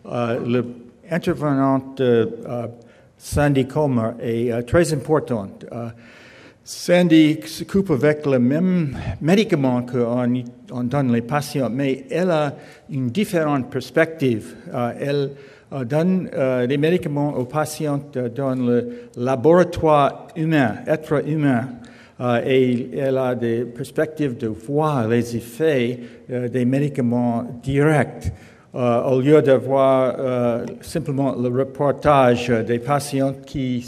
L'intervenante Sandra Comer est très importante. Sandy se coupe avec le même médicament qu'on donne les patients, mais elle a une différente perspective. Elle donne des médicaments aux patients dans le laboratoire humain, être humain, et elle a des perspectives de voir les effets des médicaments directs. Au lieu d'avoir simplement le reportage des patients qui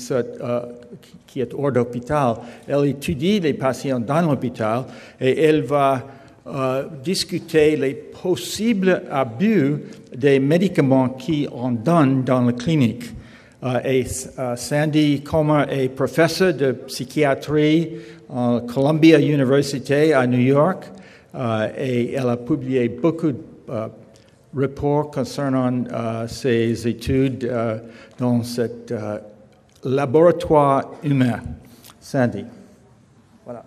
est hors d'hôpital, elle étudie les patients dans l'hôpital et elle va discuter les possibles abus des médicaments qu'on donne dans la clinique. Sandy Comer est professeure de psychiatrie à Columbia University à New York et elle a publié beaucoup de rapports concernant ses études dans ce laboratoire humain. Sandy. Voilà.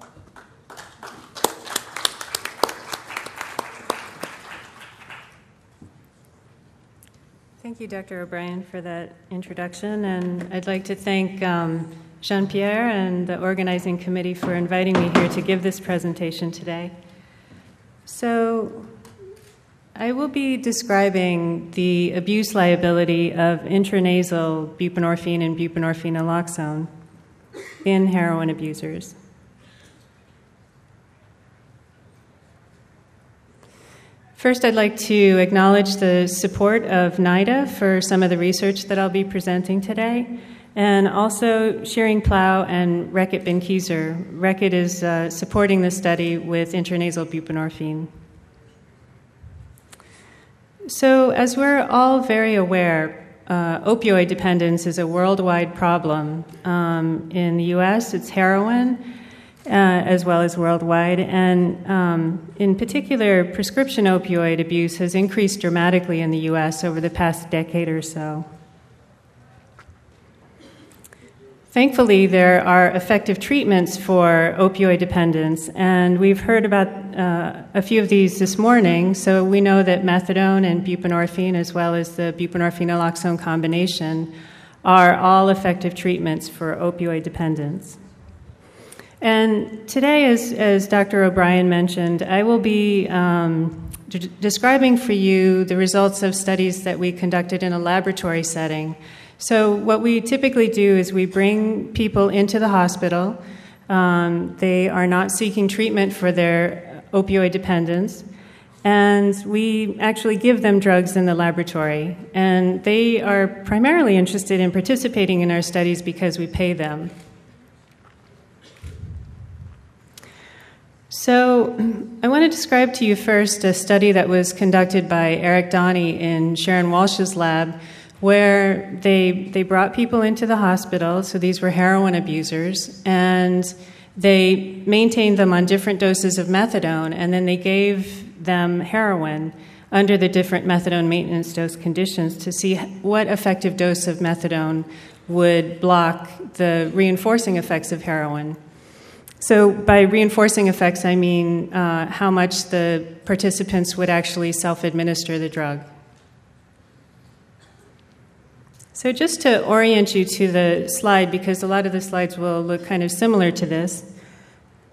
Thank you, Dr. O'Brien, for that introduction, and I'd like to thank Jean-Pierre and the organizing committee for inviting me here to give this presentation today. So, I will be describing the abuse liability of intranasal buprenorphine and buprenorphine naloxone in heroin abusers. First, I'd like to acknowledge the support of NIDA for some of the research that I'll be presenting today, and also Shearing Plow and Reckitt Benckiser. Reckitt is supporting the study with intranasal buprenorphine. So, as we're all very aware, opioid dependence is a worldwide problem. In the U.S., it's heroin, as well as worldwide, and in particular, prescription opioid abuse has increased dramatically in the U.S. over the past decade or so. Thankfully, there are effective treatments for opioid dependence, and we've heard about a few of these this morning. So we know that methadone and buprenorphine, as well as the buprenorphine-naloxone combination, are all effective treatments for opioid dependence. And today, as Dr. O'Brien mentioned, I will be describing for you the results of studies that we conducted in a laboratory setting. So what we typically do is we bring people into the hospital. They are not seeking treatment for their opioid dependence, and we actually give them drugs in the laboratory. And they are primarily interested in participating in our studies because we pay them. So I want to describe to you first a study that was conducted by Eric Donnie in Sharon Walsh's lab, where they brought people into the hospital, so these were heroin abusers, and they maintained them on different doses of methadone, and then they gave them heroin under the different methadone maintenance dose conditions to see what effective dose of methadone would block the reinforcing effects of heroin. So by reinforcing effects, I mean how much the participants would actually self-administer the drug. So just to orient you to the slide, because a lot of the slides will look kind of similar to this,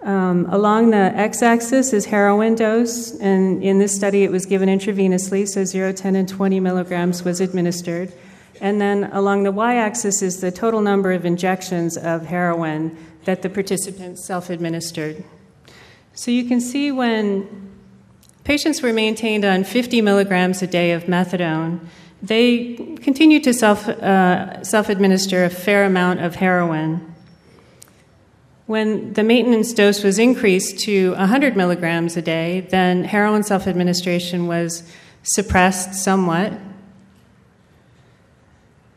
along the x-axis is heroin dose, and in this study it was given intravenously, so 0, 10, and 20 milligrams was administered. And then along the y-axis is the total number of injections of heroin that the participants self-administered. So you can see when patients were maintained on 50 milligrams a day of methadone, they continued to self-administer a fair amount of heroin. When the maintenance dose was increased to 100 milligrams a day, then heroin self-administration was suppressed somewhat.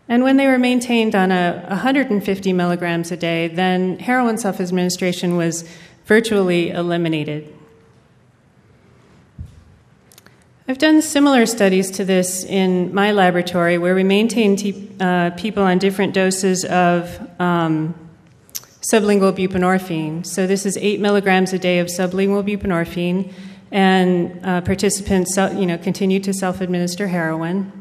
And when they were maintained on 150 milligrams a day, then heroin self-administration was virtually eliminated. I've done similar studies to this in my laboratory where we maintained people on different doses of sublingual buprenorphine. So this is 8 milligrams a day of sublingual buprenorphine, and participants continued to self-administer heroin.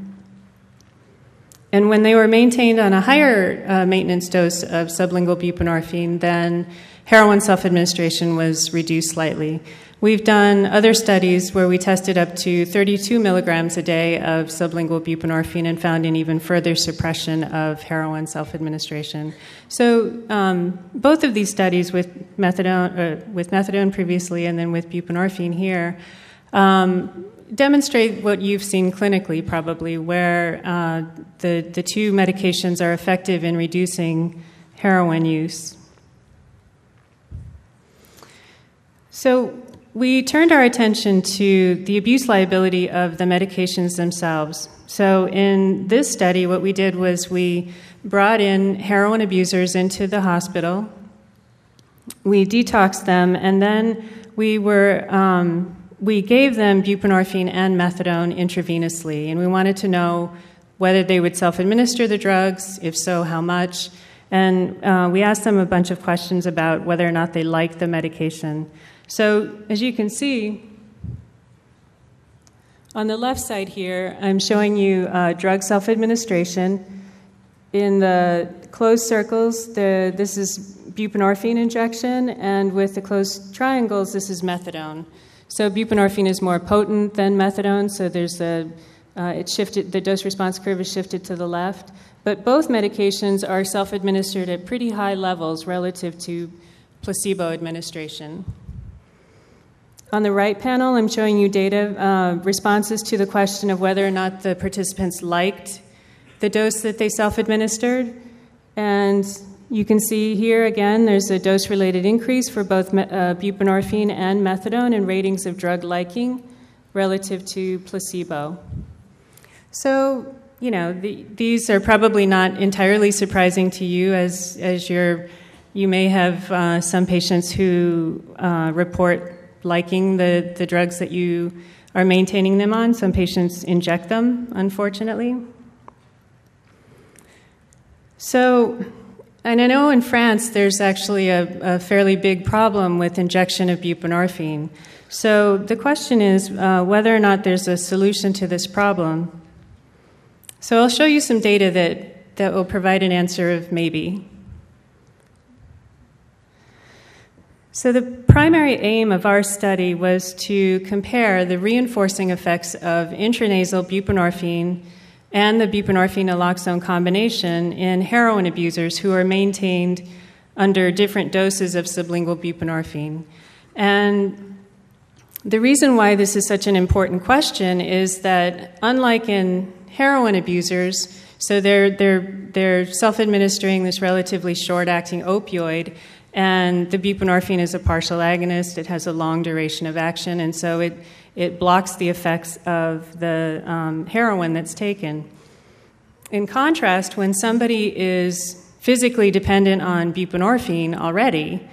And when they were maintained on a higher maintenance dose of sublingual buprenorphine, then heroin self-administration was reduced slightly. We've done other studies where we tested up to 32 milligrams a day of sublingual buprenorphine and found an even further suppression of heroin self-administration. So both of these studies with methadone previously and then with buprenorphine here demonstrate what you've seen clinically probably, where the two medications are effective in reducing heroin use. So we turned our attention to the abuse liability of the medications themselves. So in this study, what we did was we brought in heroin abusers into the hospital. We detoxed them, and then we gave them buprenorphine and methadone intravenously, and we wanted to know whether they would self-administer the drugs, if so, how much. And we asked them a bunch of questions about whether or not they liked the medication. So, as you can see, on the left side here, I'm showing you drug self-administration. In the closed circles, this is buprenorphine injection, and with the closed triangles, this is methadone. So buprenorphine is more potent than methadone, so there's it's shifted, the dose-response curve is shifted to the left. But both medications are self-administered at pretty high levels relative to placebo administration. On the right panel, I'm showing you data responses to the question of whether or not the participants liked the dose that they self-administered. And you can see here, again, there's a dose-related increase for both buprenorphine and methadone in ratings of drug liking relative to placebo. So, you know, these are probably not entirely surprising to you, as you may have some patients who report liking the drugs that you are maintaining them on. Some patients inject them, unfortunately. So, and I know in France there's actually a fairly big problem with injection of buprenorphine. So the question is whether or not there's a solution to this problem. So I'll show you some data that will provide an answer of maybe. So the primary aim of our study was to compare the reinforcing effects of intranasal buprenorphine and the buprenorphine-naloxone combination in heroin abusers who are maintained under different doses of sublingual buprenorphine. And the reason why this is such an important question is that unlike in heroin abusers, so they're self-administering this relatively short-acting opioid, and the buprenorphine is a partial agonist. It has a long duration of action, and so it blocks the effects of the heroin that's taken. In contrast, when somebody is physically dependent on buprenorphine already,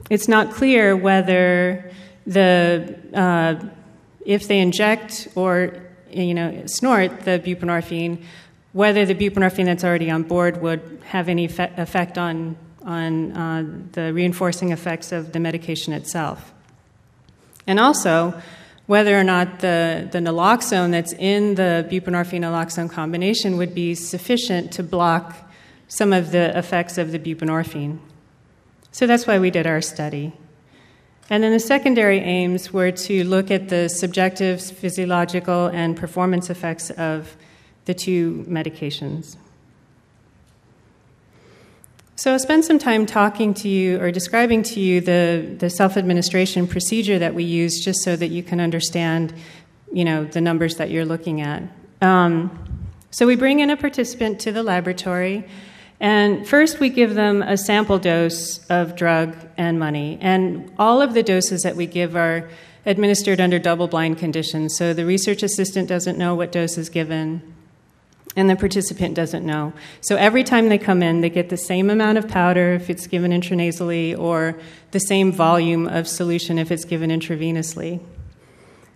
it's not clear whether if they inject or snort the buprenorphine, whether the buprenorphine that's already on board would have any effect on the reinforcing effects of the medication itself. And also, whether or not the naloxone that's in the buprenorphine-naloxone combination would be sufficient to block some of the effects of the buprenorphine. So that's why we did our study. And then the secondary aims were to look at the subjective, physiological, and performance effects of the two medications. So I'll spend some time talking to you or describing to you the self-administration procedure that we use, just so that you can understand, the numbers that you're looking at. So we bring in a participant to the laboratory, and first we give them a sample dose of drug and money. And all of the doses that we give are administered under double-blind conditions. So the research assistant doesn't know what dose is given, and the participant doesn't know. So every time they come in, they get the same amount of powder if it's given intranasally, or the same volume of solution if it's given intravenously.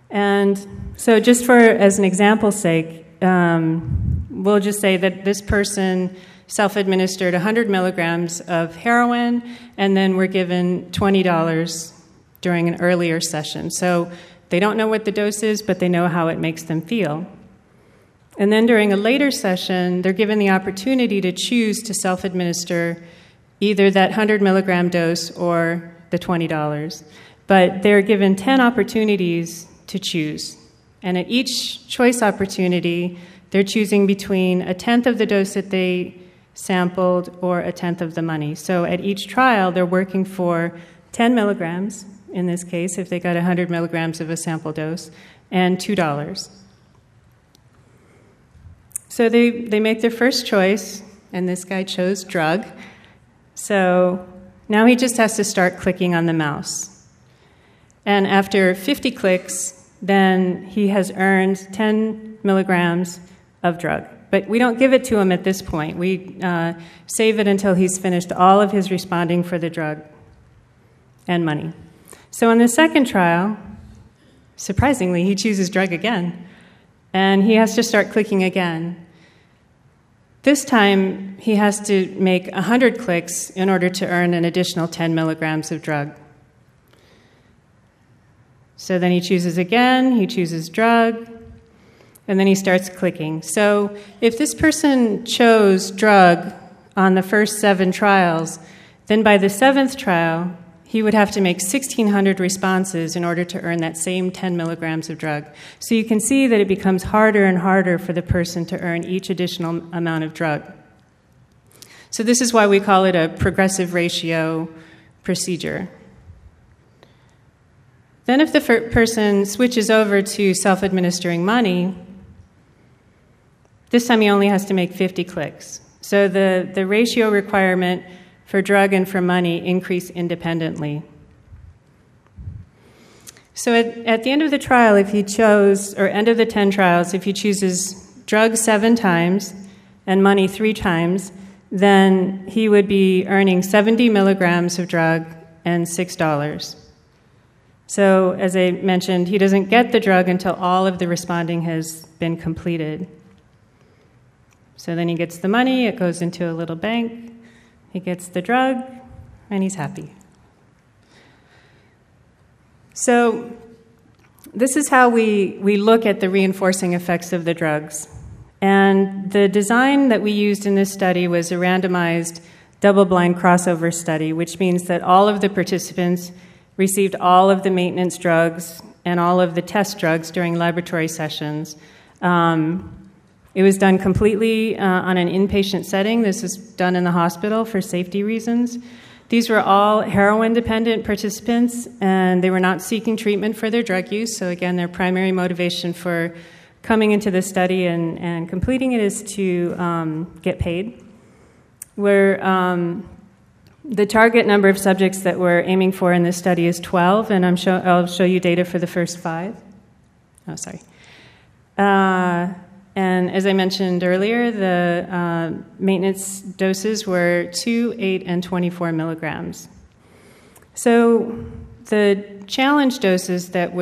And so just as an example's sake, we'll just say that this person self-administered 100 milligrams of heroin, and then were given $20 during an earlier session. So they don't know what the dose is, but they know how it makes them feel. And then during a later session, they're given the opportunity to choose to self-administer either that 100 milligram dose or the $20. But they're given 10 opportunities to choose. And at each choice opportunity, they're choosing between a tenth of the dose that they sampled or a tenth of the money. So at each trial, they're working for 10 milligrams, in this case, if they got 100 milligrams of a sample dose, and $2. So they make their first choice, and this guy chose drug. So now he just has to start clicking on the mouse. And after 50 clicks, then he has earned 10 milligrams of drug. But we don't give it to him at this point. We save it until he's finished all of his responding for the drug and money. So in the second trial, surprisingly, he chooses drug again. And he has to start clicking again. This time, he has to make 100 clicks in order to earn an additional 10 milligrams of drug. So then he chooses again, he chooses drug, and then he starts clicking. So if this person chose drug on the first 7 trials, then by the 7th trial, he would have to make 1,600 responses in order to earn that same 10 milligrams of drug. So you can see that it becomes harder and harder for the person to earn each additional amount of drug. So this is why we call it a progressive ratio procedure. Then if the person switches over to self-administering money, this time he only has to make 50 clicks. So the ratio requirement for drug and for money increase independently. So at the end of the trial, if he chose, or end of the 10 trials, if he chooses drug 7 times and money 3 times, then he would be earning 70 milligrams of drug and $6. So as I mentioned, he doesn't get the drug until all of the responding has been completed. So then he gets the money, it goes into a little bank, he gets the drug, and he's happy. So this is how we look at the reinforcing effects of the drugs. And the design that we used in this study was a randomized double-blind crossover study, which means that all of the participants received all of the maintenance drugs and all of the test drugs during laboratory sessions. It was done completely on an inpatient setting. This was done in the hospital for safety reasons. These were all heroin-dependent participants, and they were not seeking treatment for their drug use. So again, their primary motivation for coming into the study and completing it is to get paid. The target number of subjects that we're aiming for in this study is 12, and I'll show you data for the first 5. Oh, sorry. And as I mentioned earlier, the maintenance doses were 2, 8, and 24 milligrams. So the challenge doses that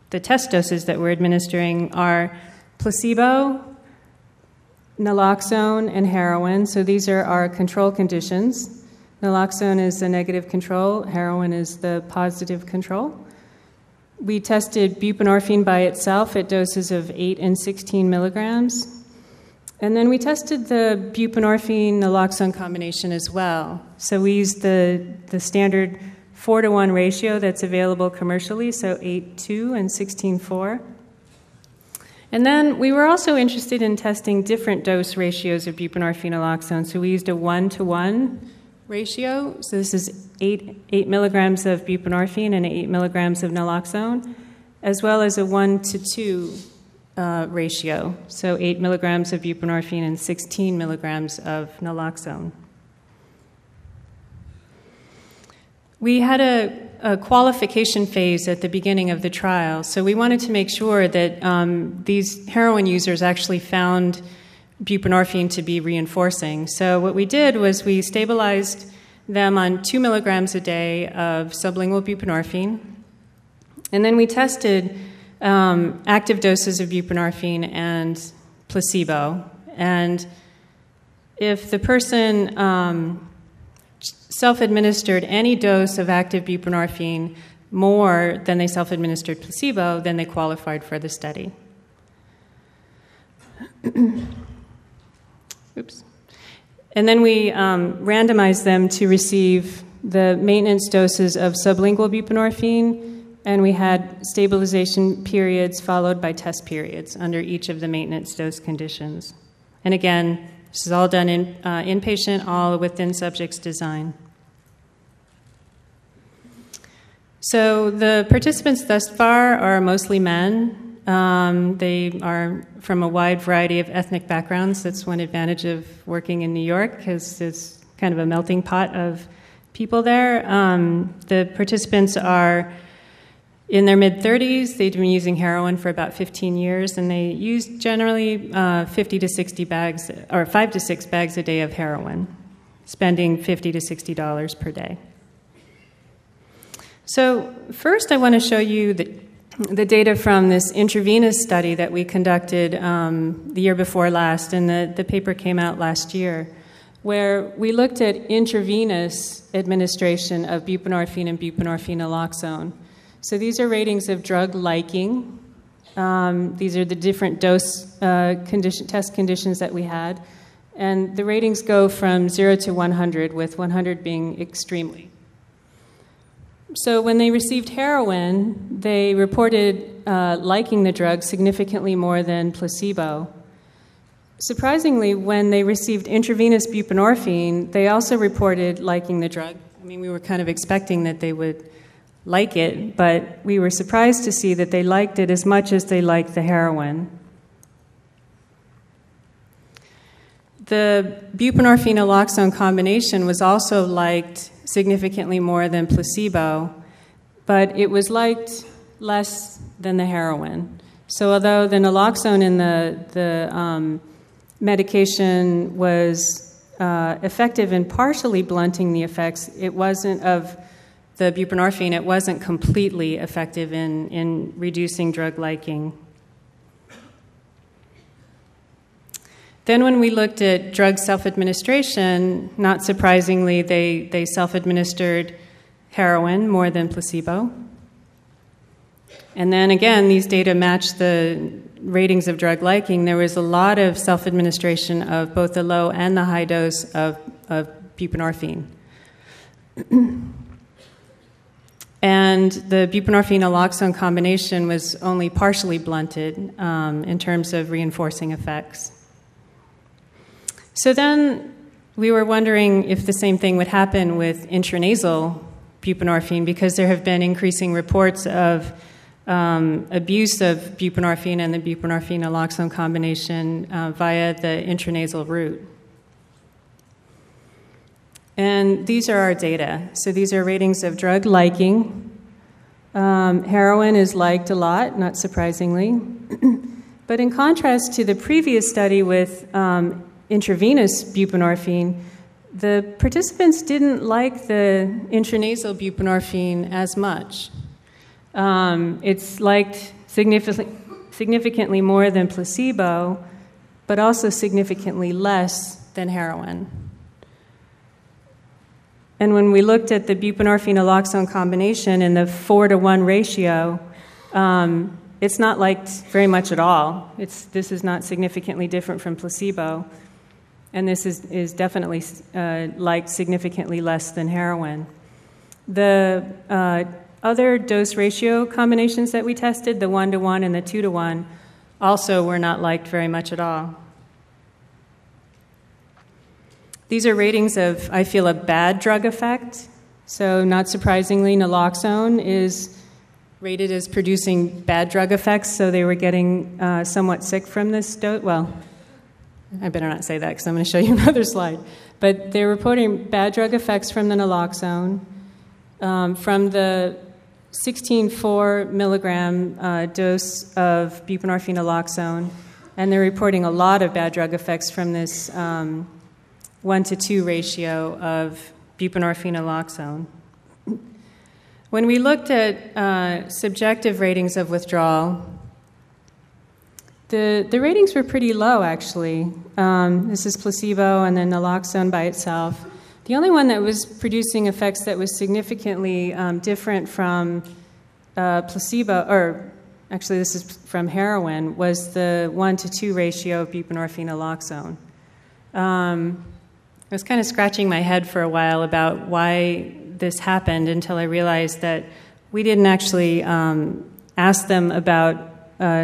the test doses that we're administering are placebo, naloxone, and heroin. So these are our control conditions. Naloxone is the negative control, heroin is the positive control. We tested buprenorphine by itself at doses of 8 and 16 milligrams. And then we tested the buprenorphine naloxone combination as well. So we used the standard 4-to-1 ratio that's available commercially, so 8-2 and 16-4. And then we were also interested in testing different dose ratios of buprenorphine naloxone. So we used a 1-to-1 ratio. So this is 8 milligrams of buprenorphine and 8 milligrams of naloxone, as well as a 1-to-2 ratio. So 8 milligrams of buprenorphine and 16 milligrams of naloxone. We had a qualification phase at the beginning of the trial, so we wanted to make sure that these heroin users actually found buprenorphine to be reinforcing. So what we did was we stabilized them on 2 milligrams a day of sublingual buprenorphine, and then we tested active doses of buprenorphine and placebo. And if the person self-administered any dose of active buprenorphine more than they self-administered placebo, then they qualified for the study. Oops. And then we randomized them to receive the maintenance doses of sublingual buprenorphine, and we had stabilization periods followed by test periods under each of the maintenance dose conditions. And again, this is all done in inpatient, all within subject's design. So the participants thus far are mostly men. They are from a wide variety of ethnic backgrounds. That's one advantage of working in New York, because there's kind of a melting pot of people there. The participants are in their mid-30s. They've been using heroin for about 15 years, and they use generally 50 to 60 bags, or 5 to 6 bags a day of heroin, spending $50 to $60 per day. So first I want to show you the data from this intravenous study that we conducted the year before last, and the paper came out last year, where we looked at intravenous administration of buprenorphine and buprenorphine naloxone. So these are ratings of drug liking. These are the different dose test conditions that we had. And the ratings go from 0 to 100, with 100 being extremely. So when they received heroin, they reported liking the drug significantly more than placebo. Surprisingly, when they received intravenous buprenorphine, they also reported liking the drug. I mean, we were kind of expecting that they would like it, but we were surprised to see that they liked it as much as they liked the heroin. The buprenorphine naloxone combination was also liked significantly more than placebo, but it was liked less than the heroin. So although the naloxone in the medication was effective in partially blunting the effects, it wasn't of the buprenorphine, it wasn't completely effective in reducing drug liking. Then when we looked at drug self-administration, not surprisingly, they self-administered heroin more than placebo. And then again, these data matched the ratings of drug liking. There was a lot of self-administration of both the low and the high dose of buprenorphine. And the buprenorphine naloxone combination was only partially blunted in terms of reinforcing effects. So then we were wondering if the same thing would happen with intranasal buprenorphine, because there have been increasing reports of abuse of buprenorphine and the buprenorphine naloxone combination via the intranasal route. And these are our data. So these are ratings of drug liking. Heroin is liked a lot, not surprisingly. But in contrast to the previous study with intravenous buprenorphine, the participants didn't like the intranasal buprenorphine as much. It's liked significantly more than placebo, but also significantly less than heroin. And when we looked at the buprenorphine naloxone combination in the 4-to-1 ratio, it's not liked very much at all. This is not significantly different from placebo. And this is definitely liked significantly less than heroin. The other dose ratio combinations that we tested, the 1-to-1 and the 2-to-1, also were not liked very much at all. These are ratings of, I feel, a bad drug effect. So not surprisingly, naloxone is rated as producing bad drug effects, so they were getting somewhat sick from this dose. Well, I better not say that because I'm going to show you another slide. But they're reporting bad drug effects from the naloxone. From the 16.4 milligram dose of buprenorphine naloxone, and they're reporting a lot of bad drug effects from this 1-to-2 ratio of buprenorphine naloxone. When we looked at subjective ratings of withdrawal, the ratings were pretty low, actually. This is placebo and then naloxone by itself. The only one that was producing effects that was significantly different from placebo, actually this is from heroin, was the 1-to-2 ratio of buprenorphine naloxone. I was kind of scratching my head for a while about why this happened until I realized that we didn't actually ask them about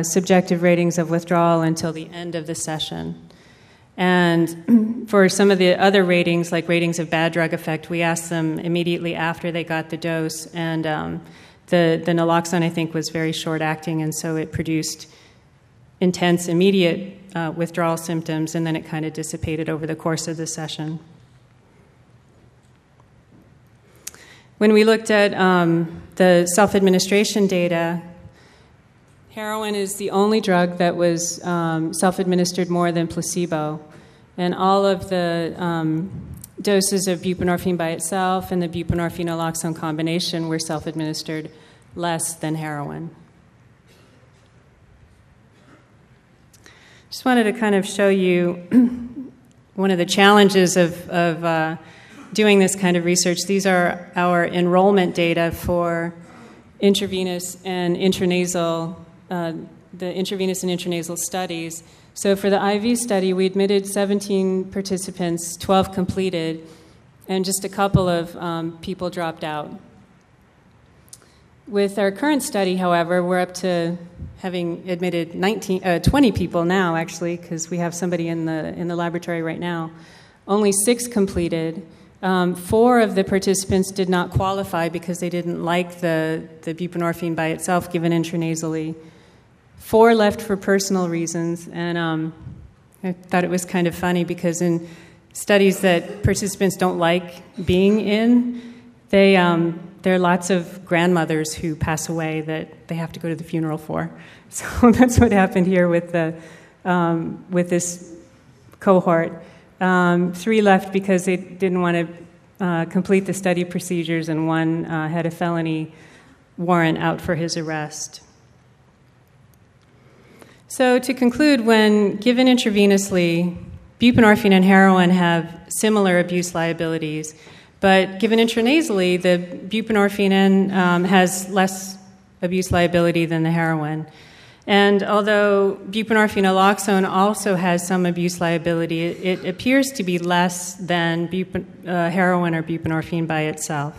subjective ratings of withdrawal until the end of the session. And for some of the other ratings, like ratings of bad drug effect, we asked them immediately after they got the dose. And the naloxone, I think, was very short-acting, and so it produced intense, immediate withdrawal symptoms, and then it kind of dissipated over the course of the session. When we looked at the self-administration data, heroin is the only drug that was self-administered more than placebo. And all of the doses of buprenorphine by itself and the buprenorphine naloxone combination were self-administered less than heroin. Just wanted to kind of show you one of the challenges of doing this kind of research. These are our enrollment data for intravenous and intranasal, the intravenous and intranasal studies. So for the IV study, we admitted 17 participants, 12 completed, and just a couple of people dropped out. With our current study, however, we're up to having admitted 20 people now, actually, because we have somebody in the laboratory right now. Only 6 completed. 4 of the participants did not qualify because they didn't like the buprenorphine by itself given intranasally. 4 left for personal reasons, and I thought it was kind of funny because in studies that participants don't like being in, there are lots of grandmothers who pass away that they have to go to the funeral for. So that's what happened here with this cohort. 3 left because they didn't want to complete the study procedures, and 1 had a felony warrant out for his arrest. So to conclude, when given intravenously, buprenorphine and heroin have similar abuse liabilities, but given intranasally, the buprenorphine has less abuse liability than the heroin. And although buprenorphine naloxone also has some abuse liability, it appears to be less than heroin or buprenorphine by itself.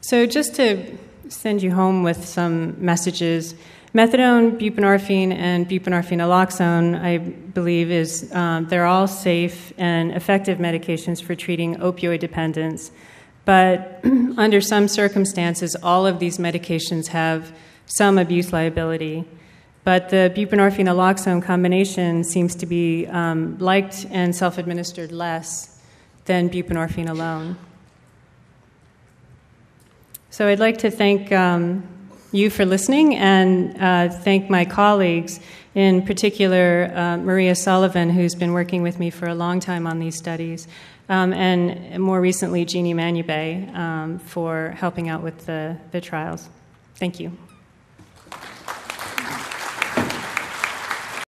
So just to send you home with some messages, methadone, buprenorphine, and buprenorphine naloxone, I believe, they're all safe and effective medications for treating opioid dependence. But under some circumstances, all of these medications have some abuse liability. But the buprenorphine naloxone combination seems to be liked and self-administered less than buprenorphine alone. So I'd like to thank you for listening and thank my colleagues, in particular Maria Sullivan, who's been working with me for a long time on these studies, and more recently Jeannie Manubay for helping out with the trials. Thank you.